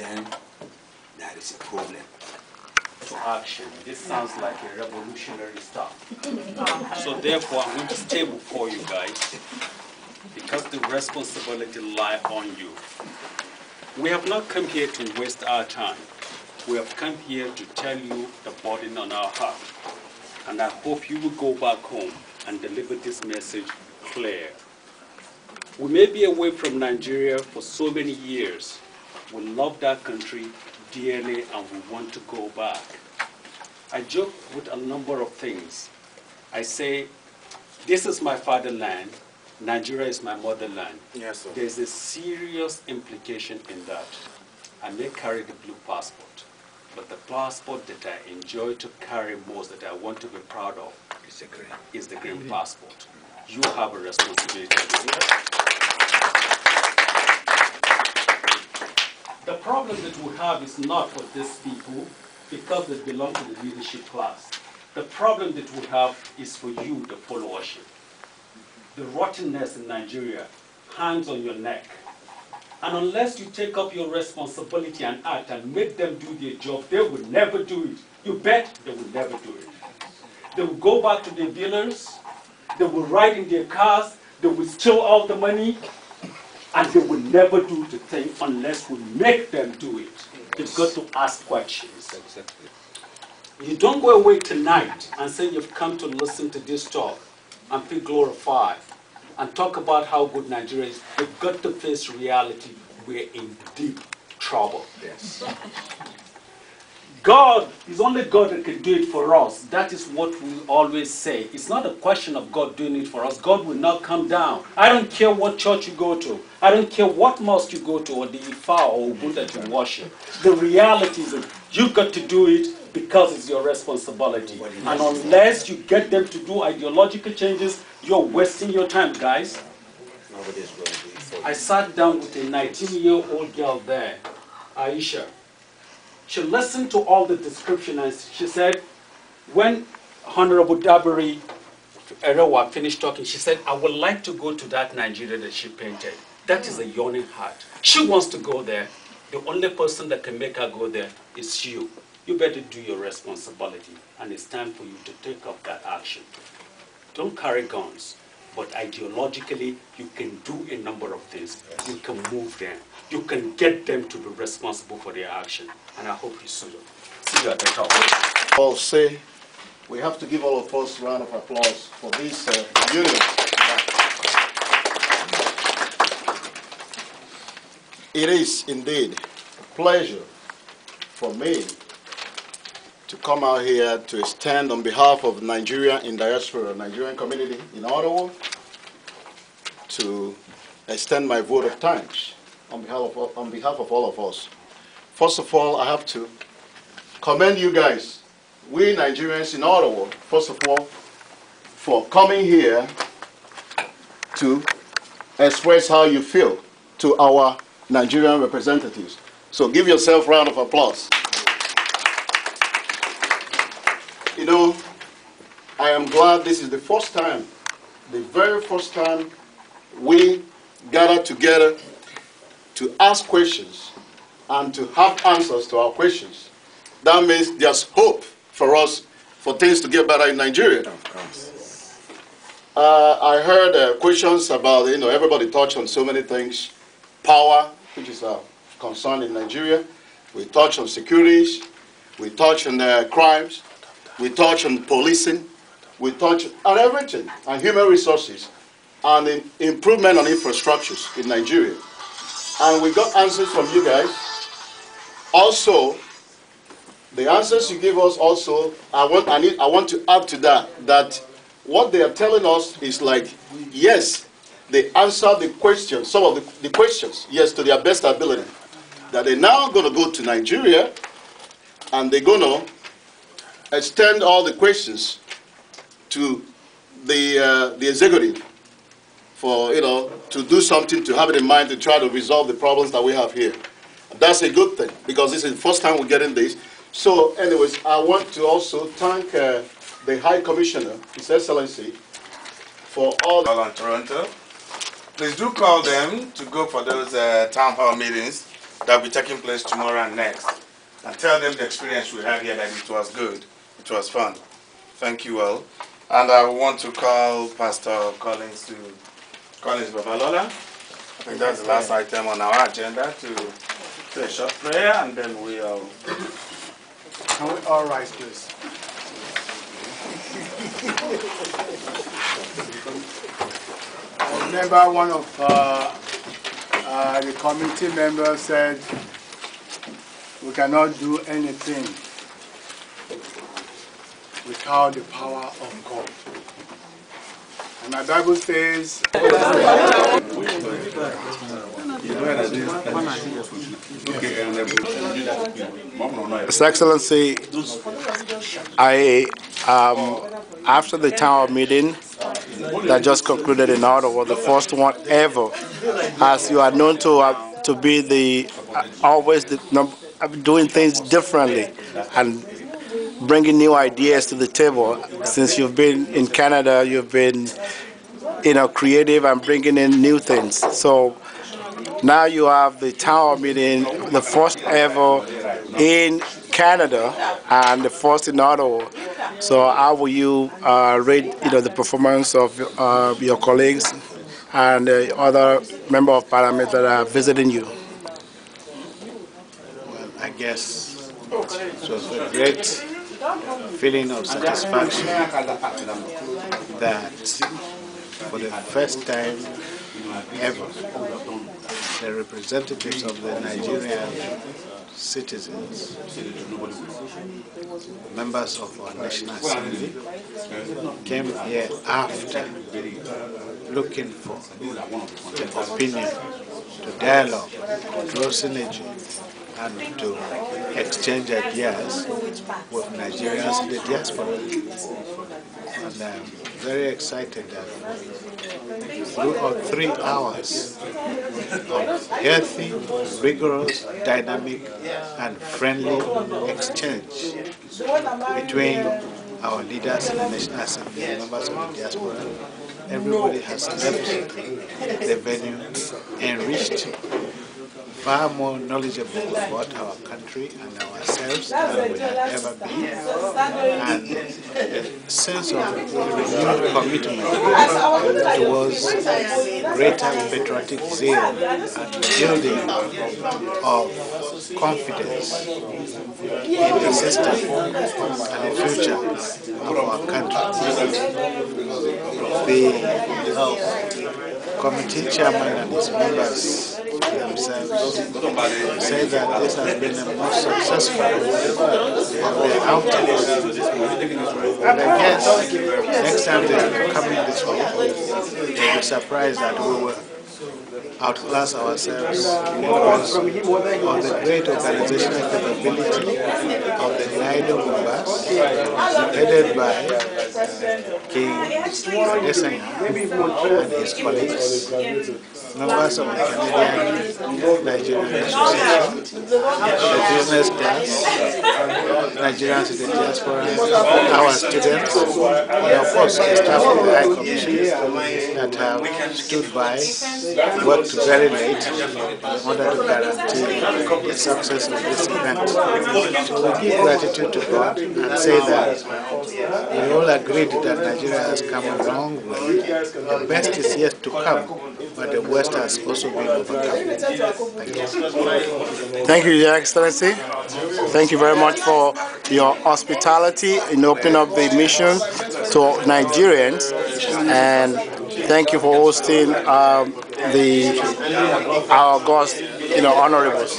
then there is a problem. To action. This sounds like a revolutionary stuff. So therefore, I'm going to stay before you guys because the responsibility lies on you. We have not come here to waste our time. We have come here to tell you the burden on our heart. And I hope you will go back home and deliver this message clear. We may be away from Nigeria for so many years. We love that country dearly and we want to go back. I joke with a number of things. I say, this is my fatherland, Nigeria is my motherland. Yes, sir. There's a serious implication in that. I may carry the blue passport, but the passport that I enjoy to carry most, that I want to be proud of, is the green passport. You have a responsibility. The problem that we have is not for these people because they belong to the leadership class. The problem that we have is for you, the followership. The rottenness in Nigeria hangs on your neck. And unless you take up your responsibility and act and make them do their job, they will never do it. You bet they will never do it. They will go back to their villas, they will ride in their cars, they will steal all the money, and they will never do the thing unless we make them do it. They've got to ask questions. Exactly. You don't go away tonight and say you've come to listen to this talk and feel glorified and talk about how good Nigeria is. You've got to face reality. We're in deep trouble. Yes. God is only God that can do it for us. That is what we always say. It's not a question of God doing it for us. God will not come down. I don't care what church you go to. I don't care what mosque you go to or the Ifa or Ubuntu that you worship. The reality is that you've got to do it because it's your responsibility. And unless you get them to do ideological changes, you're wasting your time, guys. Nobody's going to do it for you. I sat down with a 19-year-old girl there, Aisha. She listened to all the description and she said, when Honorable Dabiri Erewa finished talking, she said, I would like to go to that Nigeria that she painted. That is a yawning heart. She wants to go there. The only person that can make her go there is you. You better do your responsibility, and it's time for you to take up that action. Don't carry guns, but ideologically, you can do a number of things. You can move them. You can get them to be responsible for their action. And I hope you see you at the top. I'll say we have to give all of us a round of applause for this union. It is indeed a pleasure for me to come out here to stand on behalf of Nigeria in diaspora, Nigerian community in Ottawa, to extend my vote of thanks on behalf of all of us. First of all, I have to commend you guys, we Nigerians in Ottawa, first of all, for coming here to express how you feel to our Nigerian representatives. So give yourself a round of applause. You know, I am glad this is the first time, the very first time we gather together to ask questions and to have answers to our questions. That means there's hope for us for things to get better in Nigeria. I heard questions about, everybody touched on so many things. Power, which is a concern in Nigeria. We touched on securities. We touched on crimes. We touched on policing. We touched on everything, on human resources, and improvement on infrastructures in Nigeria. And we got answers from you guys. Also, the answers you give us also, I want to add to that what they are telling us is like, yes, they answer the questions, some of the questions, yes, to their best ability. That they're now going to go to Nigeria and they're going to extend all the questions to the executive for, to do something, to have it in mind, to try to resolve the problems that we have here. That's a good thing, because this is the first time we're getting this. So anyways, I want to also thank the High Commissioner, His Excellency, for all in Toronto. Please do call them to go for those town hall meetings that will be taking place tomorrow and next. And tell them the experience we had here, that it was good, it was fun. Thank you all. And I want to call Pastor Collins Babalola. I think that's the last item on our agenda, to say a short prayer, and then we'll... Can we all rise, please? I remember one of the committee members said we cannot do anything without the power of God. And my Bible says, His Excellency, after the town hall meeting that just concluded in Ottawa, the first one ever, as you are known to be always doing things differently and bringing new ideas to the table. Since you've been in Canada, you've been, creative and bringing in new things. So now you have the town hall meeting, the first ever in Canada and the first in Ottawa. So how will you rate, the performance of your colleagues and other members of Parliament that are visiting you? Well, I guess it was a great feeling of satisfaction that for the first time ever, the representatives of the Nigerian citizens, members of our National Assembly, came here after looking for the opinion, to dialogue, to draw synergy, and to exchange ideas with Nigerians in the diaspora. And I'm very excited that throughout 3 hours of healthy, rigorous, dynamic, and friendly exchange between our leaders in the National Assembly and members of the diaspora, everybody has left the venue enriched, far more knowledgeable about our country and ourselves than we have ever been, and a sense of renewed commitment towards greater patriotic zeal and building of confidence in the system and the future of our country. The committee chairman and his members themselves say that this has been the most successful of their outings. And I guess next time they are coming this way, they'll be surprised that we will outclass ourselves because of the great organizational capability of the NIDO members, headed by King Adesanya and his colleagues, members of the Canadian-Nigerian Association, the business class, Nigerians in the diaspora, our students, and of course the staff of the High Commission that have stood by, worked very late in order to guarantee the success of this event. So we give gratitude to God and say that we all agreed that Nigeria has come a long way. The best is yet to come, but the worst has also been overcome. Thank you. Thank you, Your Excellency. Thank you very much for your hospitality in opening up the mission to Nigerians, and thank you for hosting our august, honorables.